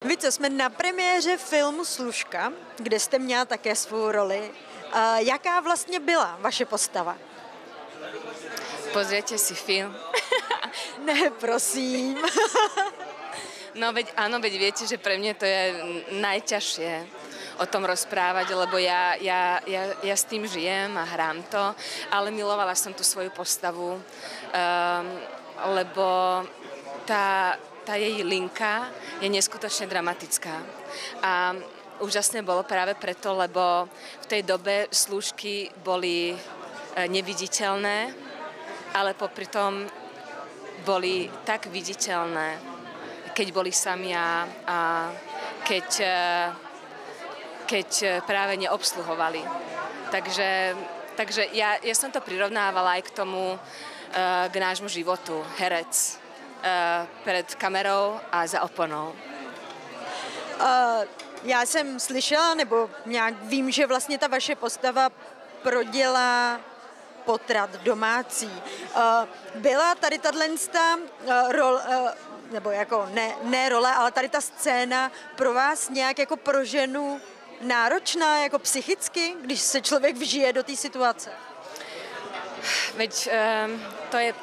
Víte, jsme na premiéře filmu Služka, kde jste měla také svou roli. Jaká vlastně byla vaše postava? Pozriete si film. Ne, prosím. No veď áno, veď viete, že pre mňa to je najťažšie o tom rozprávať, lebo ja s tým žijem a hrám to, ale milovala som tú svoju postavu, lebo tá jej linka je neskutočne dramatická. A úžasné bolo práve preto, lebo v tej dobe slúžky boli neviditeľné, ale popri tom boli tak viditeľné, keď boli sami a keď práve neobsluhovali. Takže ja som to prirovnávala aj k tomu, k nášmu životu. Herec před kamerou a za oponou. Já jsem slyšela, nebo nějak vím, že vlastně ta vaše postava prodělá potrat domácí. Byla tady tato role, nebo jako ne role, ale tady ta scéna pro vás nějak jako pro ženu náročná, jako psychicky, když se člověk vžije do té situace? Veď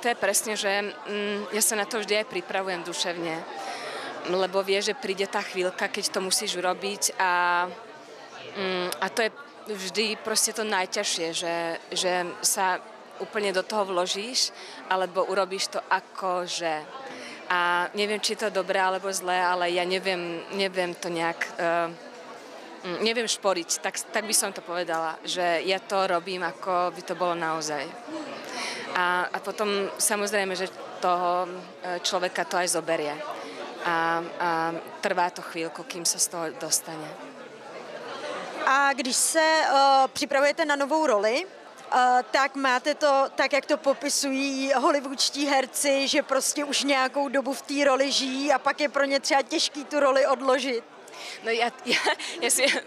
to je presne, že ja sa na to vždy aj pripravujem duševne, lebo vie, že príde tá chvíľka, keď to musíš urobiť a to je vždy proste to najťažšie, že sa úplne do toho vložíš, alebo urobíš to akože. A neviem, či je to dobré alebo zlé, ale ja neviem to nejak... neviem šporiť, tak by som to povedala, že ja to robím, ako by to bolo naozaj. A potom samozrejme, že toho človeka to aj zoberie. A trvá to chvíľku, kým sa z toho dostane. A když se připravujete na novou roli, tak máte to, tak jak to popisují hollywoodští herci, že prostě už nějakou dobu v té roli žijí a pak je pro ně třeba těžký tu roli odložit. No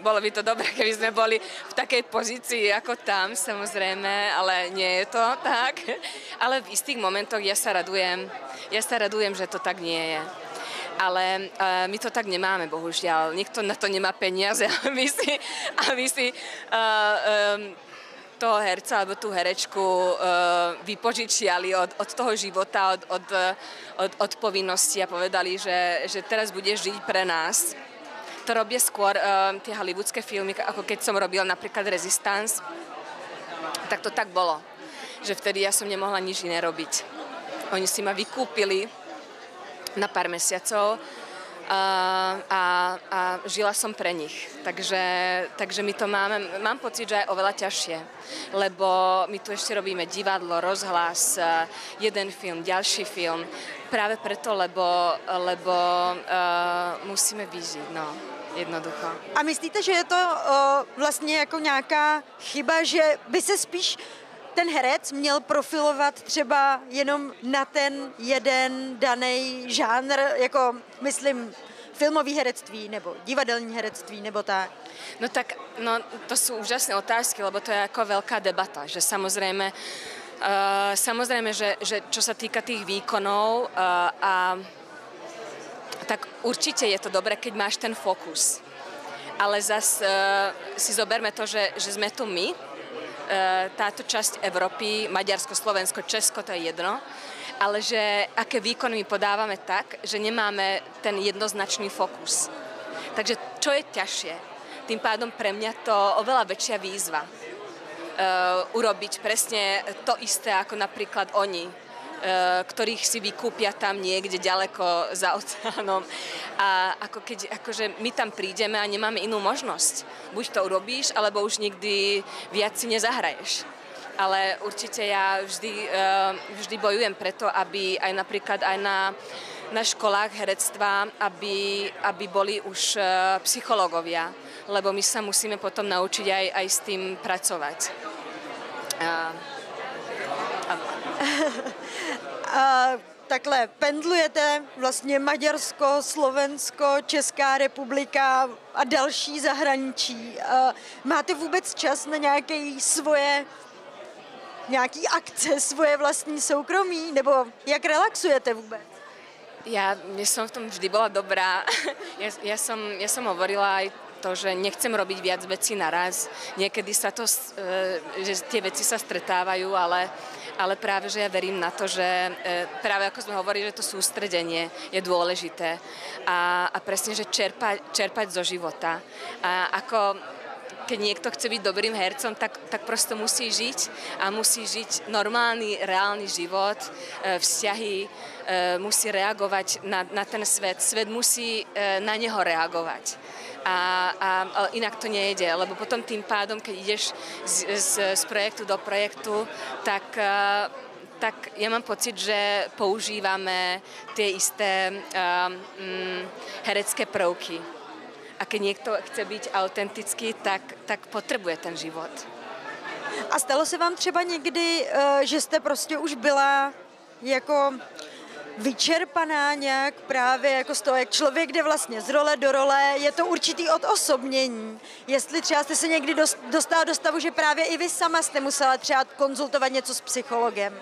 bolo by to dobré, keby sme boli v takej pozícii ako tam, samozrejme, ale nie je to tak. Ale v istých momentoch ja sa radujem, že to tak nie je. Ale my to tak nemáme, bohužiaľ. Nikto na to nemá peniaze, aby si toho herca alebo tú herečku vypožičiali od toho života, od povinnosti a povedali, že teraz budeš žiť pre nás. To robia skôr tie hollywoodske filmy, ako keď som robila napríklad Resistance, tak to tak bolo, že vtedy ja som nemohla nič iné robiť. Oni si ma vykúpili na pár mesiacov a žila som pre nich. Takže my to mám pocit, že aj oveľa ťažšie, lebo my tu ešte robíme divadlo, rozhlas, jeden film, ďalší film, práve preto, lebo musíme vyžiť, no, jednoducho. A myslíte, že je to vlastně jako nějaká chyba, že by se spíš ten herec měl profilovat třeba jenom na ten jeden daný žánr, jako myslím filmový herectví nebo divadelní herectví nebo tak? No tak, to sú úžasné otázky, lebo to je ako veľká debata, že samozrejme, že čo sa týka tých výkonov, tak určite je to dobré, keď máš ten fokus. Ale zas si zoberme to, že sme tu my, táto časť Európy, Maďarsko, Slovensko, Česko, to je jedno, ale že aké výkony my podávame tak, že nemáme ten jednoznačný fokus. Takže čo je ťažšie? Tým pádom pre mňa to oveľa väčšia výzva. Urobiť presne to isté ako napríklad oni, ktorých si vykúpia tam niekde ďaleko za oceánom. A akože my tam prídeme a nemáme inú možnosť. Buď to urobíš, alebo už nikdy viac si nezahraješ. Ale určite ja vždy bojujem preto, aby aj napríklad aj na školách herectva, aby boli už psychológovia, lebo my sa musíme potom naučiť aj s tým pracovať. Takhle pendlujete vlastně Maďarsko, Slovensko, Česká republika a další zahraničí. Máte vůbec čas na nějaký akce, svoje vlastní soukromí? Nebo jak relaxujete vůbec? Ja som v tom vždy bola dobrá. Ja som hovorila aj to, že nechcem robiť viac vecí naraz. Niekedy sa to, že tie veci sa stretávajú, ale práve, že ja verím na to, že práve ako sme hovorili, že to sústredenie je dôležité a presne, že čerpať zo života. A ako keď niekto chce byť dobrým hercom, tak prosto musí žiť a musí žiť normálny, reálny život, vzťahy, musí reagovať na ten svet. Svet musí na neho reagovať. A inak to nejde, lebo potom tým pádom, keď ideš z projektu do projektu, tak ja mám pocit, že používame tie isté herecké prvky. A keď niekto chce byť autentický, tak potřebuje ten život. A stalo se vám třeba někdy, že jste prostě už byla jako vyčerpaná nějak právě jako z toho, jak člověk jde vlastně z role do role, je to určitý odosobnění. Jestli třeba jste se někdy dostala do stavu, že právě i vy sama jste musela třeba konzultovat něco s psychologem.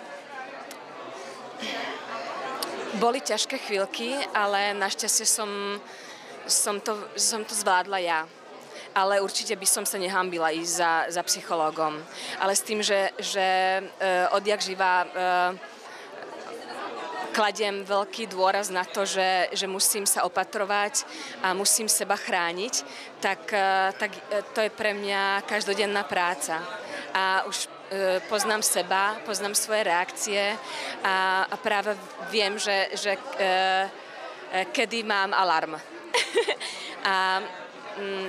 Boli ťažké chvíľky, ale našťastie som to zvládla ja. Ale určite by som sa nehambila ísť za psychológom. Ale s tým, že odjak živá kladiem veľký dôraz na to, že musím sa opatrovať a musím seba chrániť, tak to je pre mňa každodenná práca. A už poznám seba, poznám svoje reakcie a práve viem, že kedy mám alarm.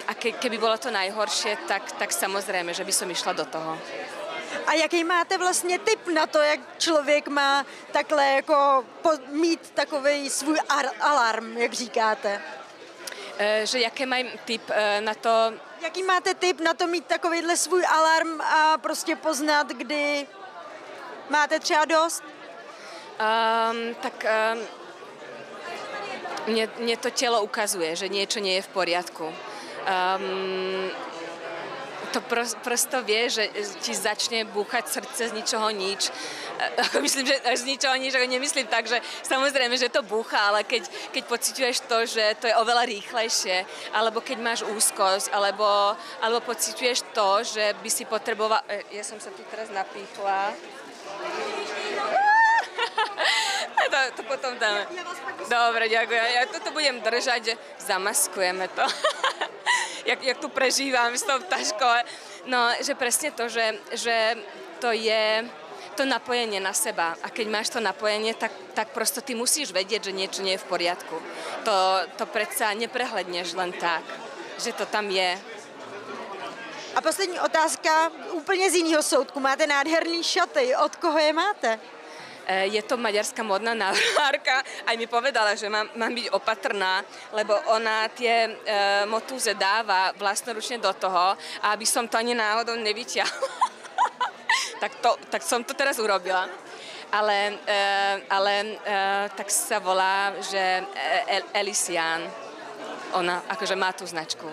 A keby bolo to najhoršie, tak samozrejme, že by som išla do toho. A jaký máte vlastně tip na to, jak člověk má takhle jako mít takovej svůj alarm, jak říkáte? Že jaký mám tip na to? Jaký máte tip na to mít takovejhle svůj alarm a prostě poznat, kdy máte třeba dost? Mne to telo ukazuje, že niečo nie je v poriadku. To prosto vie, že ti začne búchať srdce z ničoho nič. Myslím, že z ničoho nič, ako nemyslím tak, že samozrejme, že to búcha, ale keď pociťuješ to, že to je oveľa rýchlejšie, alebo keď máš úzkosť, alebo pociťuješ to, že by si potreboval... Ja som sa tu teraz napíchla. To potom dáme. Dobre, ďakujem. Ja toto budem držať, že zamaskujeme to. jak tu prežívam s tou taškou. No, že presne to, že to je to napojenie na seba. A keď máš to napojenie, tak prosto ty musíš vedieť, že niečo nie je v poriadku. To predsa neprehledneš len tak, že to tam je. A poslední otázka, úplně z jiného soudku. Máte nádherný šaty. Od koho je máte? Je to maďarská modná návrhárka. Aj mi povedala, že mám byť opatrná, lebo ona tie motúze dáva vlastnoručne do toho, aby som to ani náhodou nevyťahla. tak som to teraz urobila. Ale tak sa volá, že Elysian. Ona akože má tú značku.